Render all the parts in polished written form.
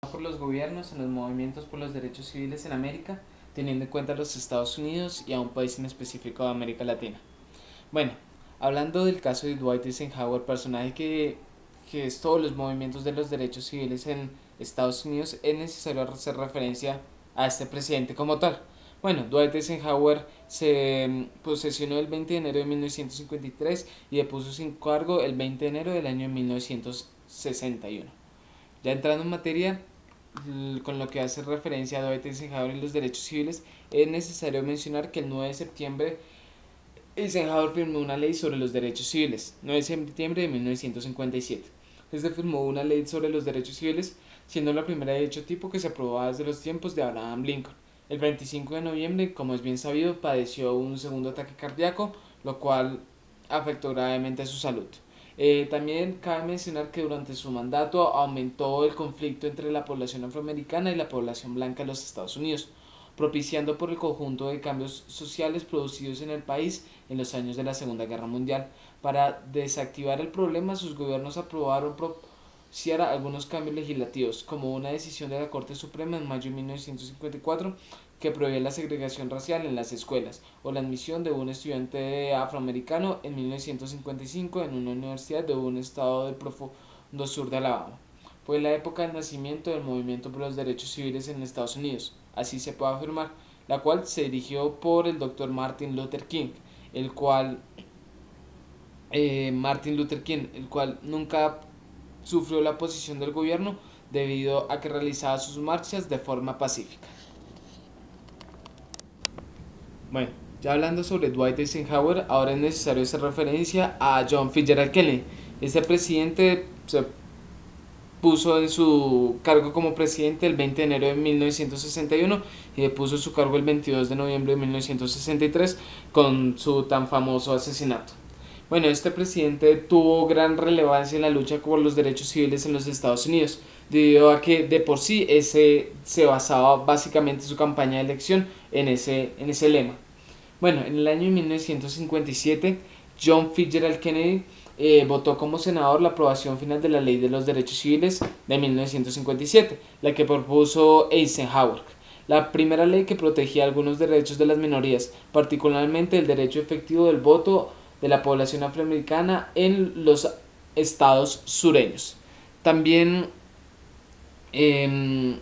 por los gobiernos en los movimientos por los derechos civiles en América, teniendo en cuenta los Estados Unidos y a un país en específico de América Latina. Bueno, hablando del caso de Dwight Eisenhower, personaje que es todos los movimientos de los derechos civiles en Estados Unidos, es necesario hacer referencia a este presidente como tal. Bueno, Dwight Eisenhower se posesionó el 20 de enero de 1953 y depuso sin cargo el 20 de enero del año 1961. Ya entrando en materia, con lo que hace referencia a Dwight Eisenhower y los derechos civiles, es necesario mencionar que el 9 de septiembre Eisenhower firmó una ley sobre los derechos civiles, 9 de septiembre de 1957. Este firmó una ley sobre los derechos civiles, siendo la primera de dicho tipo que se aprobó desde los tiempos de Abraham Lincoln. El 25 de noviembre, como es bien sabido, padeció un segundo ataque cardíaco, lo cual afectó gravemente a su salud. También cabe mencionar que durante su mandato aumentó el conflicto entre la población afroamericana y la población blanca de los Estados Unidos, propiciando por el conjunto de cambios sociales producidos en el país en los años de la Segunda Guerra Mundial. Para desactivar el problema, sus gobiernos aprobaron propiciar algunos cambios legislativos, como una decisión de la Corte Suprema en mayo de 1954 que prohíbe la segregación racial en las escuelas, o la admisión de un estudiante afroamericano en 1955 en una universidad de un estado del profundo sur de Alabama. Fue la época del nacimiento del movimiento por los derechos civiles en Estados Unidos, así se puede afirmar, la cual se dirigió por el Dr. Martin Luther King, el cual el cual nunca sufrió la oposición del gobierno debido a que realizaba sus marchas de forma pacífica. Bueno, ya hablando sobre Dwight Eisenhower, ahora es necesario hacer referencia a John Fitzgerald Kennedy. Este presidente se puso en su cargo como presidente el 20 de enero de 1961 y depuso su cargo el 22 de noviembre de 1963 con su tan famoso asesinato. Bueno, este presidente tuvo gran relevancia en la lucha por los derechos civiles en los Estados Unidos, debido a que de por sí se basaba básicamente su campaña de elección en ese lema. Bueno, en el año 1957, John Fitzgerald Kennedy votó como senador la aprobación final de la Ley de los Derechos Civiles de 1957, la que propuso Eisenhower. La primera ley que protegía algunos derechos de las minorías, particularmente el derecho efectivo del voto de la población afroamericana en los estados sureños. También eh,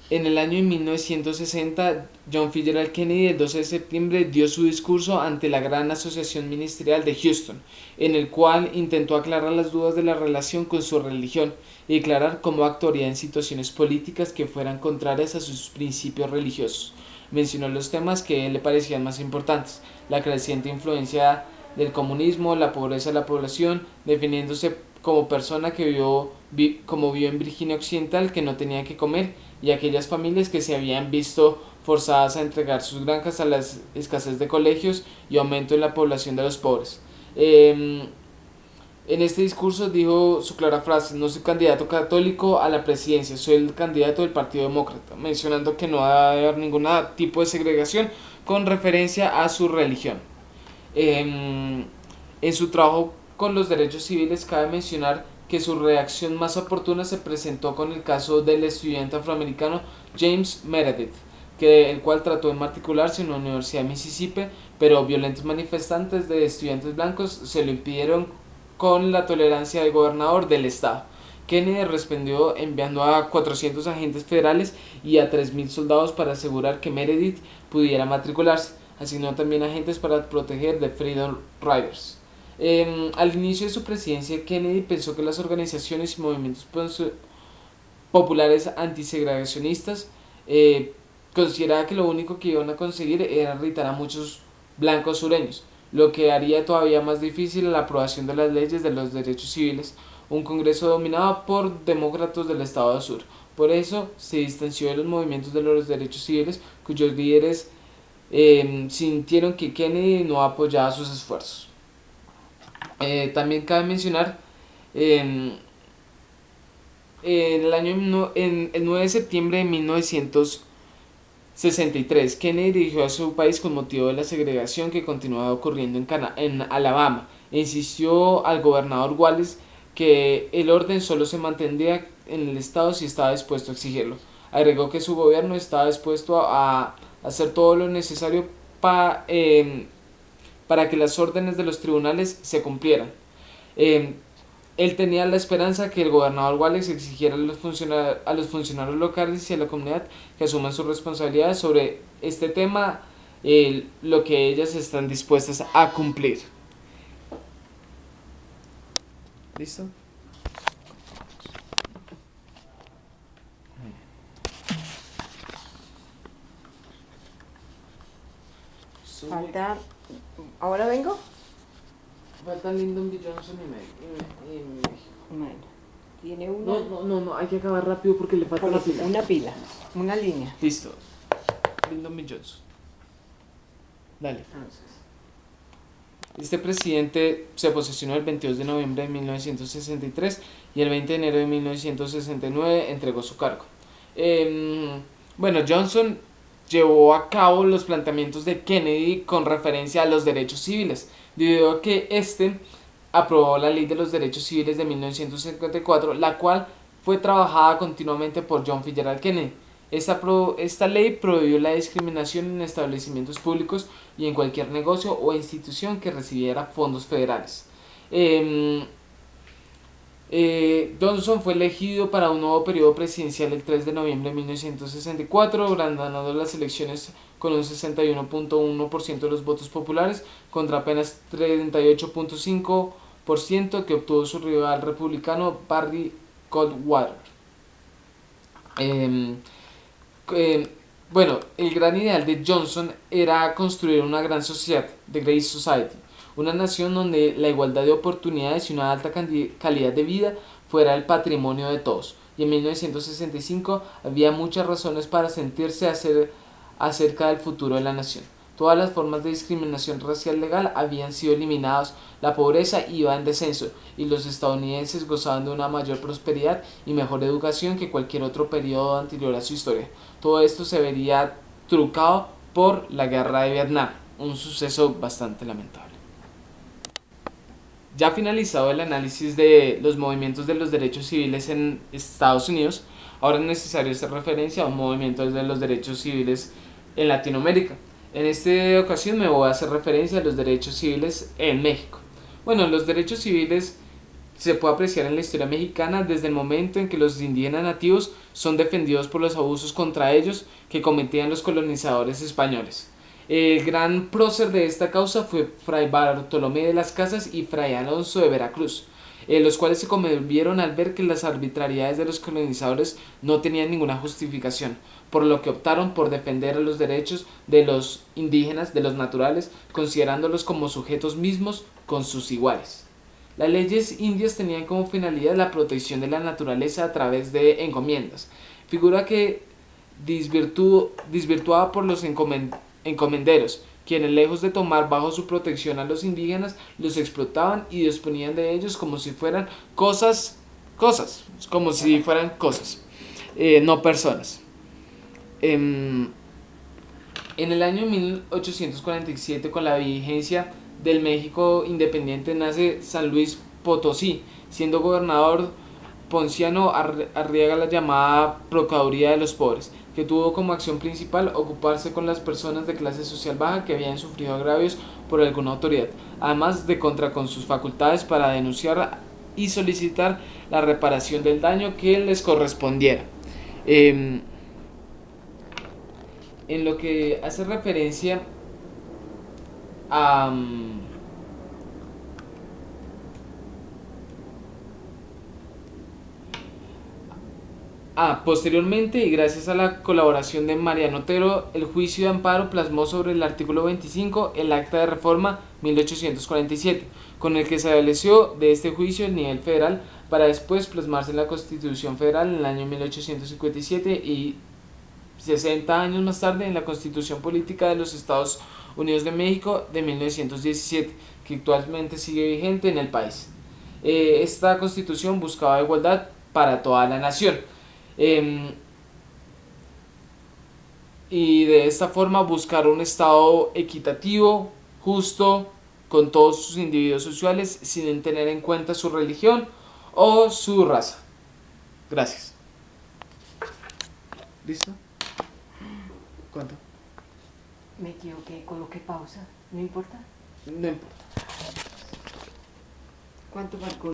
en el año 1960, John Fitzgerald Kennedy, el 12 de septiembre, dio su discurso ante la Gran Asociación Ministerial de Houston, en el cual intentó aclarar las dudas de la relación con su religión y declarar cómo actuaría en situaciones políticas que fueran contrarias a sus principios religiosos. Mencionó los temas que le parecían más importantes: la creciente influencia del comunismo, la pobreza de la población, definiéndose como persona que como vio en Virginia Occidental, que no tenía que comer, y aquellas familias que se habían visto forzadas a entregar sus granjas a la escasez de colegios y aumento en la población de los pobres. En este discurso dijo su clara frase: no soy candidato católico a la presidencia, soy el candidato del Partido Demócrata, mencionando que no va a haber ningún tipo de segregación con referencia a su religión. En su trabajo con los derechos civiles cabe mencionar que su reacción más oportuna se presentó con el caso del estudiante afroamericano James Meredith, el cual trató de matricularse en la Universidad de Mississippi, pero violentos manifestantes de estudiantes blancos se lo impidieron con la tolerancia del gobernador del estado. Kennedy respondió enviando a 400 agentes federales y a 3.000 soldados para asegurar que Meredith pudiera matricularse. Asignó también agentes para proteger de Freedom Riders. Al inicio de su presidencia, Kennedy pensó que las organizaciones y movimientos populares antisegregacionistas consideraba que lo único que iban a conseguir era irritar a muchos blancos sureños, lo que haría todavía más difícil la aprobación de las leyes de los derechos civiles, un Congreso dominado por demócratas del estado sur. Por eso se distanció de los movimientos de los derechos civiles, cuyos líderes sintieron que Kennedy no apoyaba sus esfuerzos. También cabe mencionar en el 9 de septiembre de 1963, Kennedy dirigió a su país con motivo de la segregación que continuaba ocurriendo en Alabama, e insistió al gobernador Wallace que el orden solo se mantendría en el Estado si estaba dispuesto a exigirlo. Agregó que su gobierno estaba dispuesto a hacer todo lo necesario para que las órdenes de los tribunales se cumplieran. Eh, Él tenía la esperanza que el gobernador Wallace exigiera a los funcionarios locales y a la comunidad que asuman sus responsabilidades sobre este tema, lo que ellas están dispuestas a cumplir. ¿Listo? Falta. ¿Ahora vengo? Falta Lyndon B. Johnson y Bueno, tiene una. No, hay que acabar rápido porque le falta Una pila, una línea. Listo. Lyndon B. Johnson. Dale. Entonces, Este presidente se posesionó el 22 de noviembre de 1963 y el 20 de enero de 1969 entregó su cargo. Bueno, Johnson llevó a cabo los planteamientos de Kennedy con referencia a los derechos civiles, debido a que este aprobó la Ley de los Derechos Civiles de 1954, la cual fue trabajada continuamente por John Fitzgerald Kennedy. Esta ley prohibió la discriminación en establecimientos públicos y en cualquier negocio o institución que recibiera fondos federales. Johnson fue elegido para un nuevo periodo presidencial el 3 de noviembre de 1964, ganando las elecciones con un 61.1% de los votos populares contra apenas 38.5% que obtuvo su rival republicano Barry Goldwater. Bueno, el gran ideal de Johnson era construir una gran sociedad, The Great Society, una nación donde la igualdad de oportunidades y una alta calidad de vida fuera el patrimonio de todos. Y en 1965 había muchas razones para sentirse acerca del futuro de la nación. Todas las formas de discriminación racial legal habían sido eliminadas, la pobreza iba en descenso y los estadounidenses gozaban de una mayor prosperidad y mejor educación que cualquier otro periodo anterior a su historia. Todo esto se vería trucado por la guerra de Vietnam, un suceso bastante lamentable. Ya finalizado el análisis de los movimientos de los derechos civiles en Estados Unidos, ahora es necesario hacer referencia a un movimiento de los derechos civiles en Latinoamérica. En esta ocasión me voy a hacer referencia a los derechos civiles en México. Bueno, los derechos civiles se puede apreciar en la historia mexicana desde el momento en que los indígenas nativos son defendidos por los abusos contra ellos que cometían los colonizadores españoles. El gran prócer de esta causa fue Fray Bartolomé de las Casas y Fray Alonso de Veracruz, los cuales se conmovieron al ver que las arbitrariedades de los colonizadores no tenían ninguna justificación, por lo que optaron por defender los derechos de los indígenas, de los naturales, considerándolos como sujetos mismos con sus iguales. Las leyes indias tenían como finalidad la protección de la naturaleza a través de encomiendas, figura que desvirtuada por los encomenderos, quienes lejos de tomar bajo su protección a los indígenas, los explotaban y disponían de ellos como si fueran cosas, no personas. En el año 1847, con la vigencia del México independiente, nace San Luis Potosí, siendo gobernador Ponciano Arriaga la llamada Procuraduría de los Pobres, que tuvo como acción principal ocuparse con las personas de clase social baja que habían sufrido agravios por alguna autoridad, además de contar con sus facultades para denunciar y solicitar la reparación del daño que les correspondiera. En lo que hace referencia a posteriormente, y gracias a la colaboración de Mariano Otero, el juicio de amparo plasmó sobre el artículo 25 el Acta de Reforma 1847, con el que se estableció de este juicio el nivel federal, para después plasmarse en la Constitución Federal en el año 1857 y 60 años más tarde en la Constitución Política de los Estados Unidos de México de 1917, que actualmente sigue vigente en el país. Esta Constitución buscaba igualdad para toda la nación. Y de esta forma buscar un Estado equitativo, justo, con todos sus individuos sociales, sin tener en cuenta su religión o su raza. Gracias. ¿Listo? ¿Cuánto? Me equivoqué, coloqué pausa. ¿No importa? No importa. ¿Cuánto marcó?